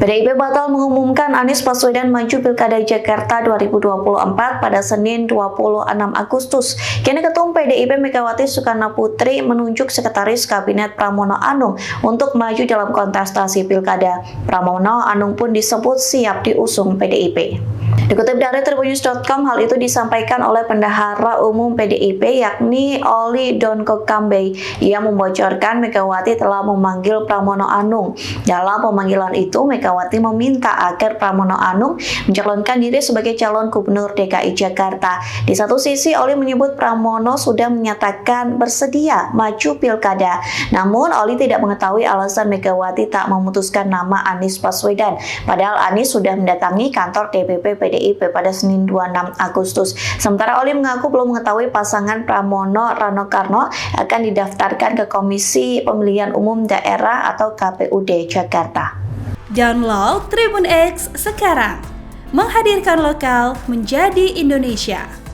PDIP batal mengumumkan Anies Baswedan maju Pilkada Jakarta 2024 pada Senin 26 Agustus. Kini Ketum PDIP Megawati Soekarnoputri menunjuk Sekretaris Kabinet Pramono Anung untuk maju dalam kontestasi Pilkada. Pramono Anung pun disebut siap diusung PDIP. Dikutip dari Tribunnews.com, hal itu disampaikan oleh Bendahara Umum PDIP yakni Oli Donko Kambe. Ia membocorkan Megawati telah memanggil Pramono Anung. Dalam pemanggilan itu, Megawati meminta agar Pramono Anung mencalonkan diri sebagai calon gubernur DKI Jakarta. Di satu sisi, Oli menyebut Pramono sudah menyatakan bersedia maju pilkada. Namun, Oli tidak mengetahui alasan Megawati tak memutuskan nama Anies Baswedan. Padahal Anies sudah mendatangi kantor DPP PDIP pada Senin 26 Agustus. Sementara Oli mengaku belum mengetahui pasangan Pramono Rano Karno akan didaftarkan ke Komisi Pemilihan Umum Daerah atau KPUD Jakarta. Download Tribun X sekarang, menghadirkan lokal menjadi Indonesia.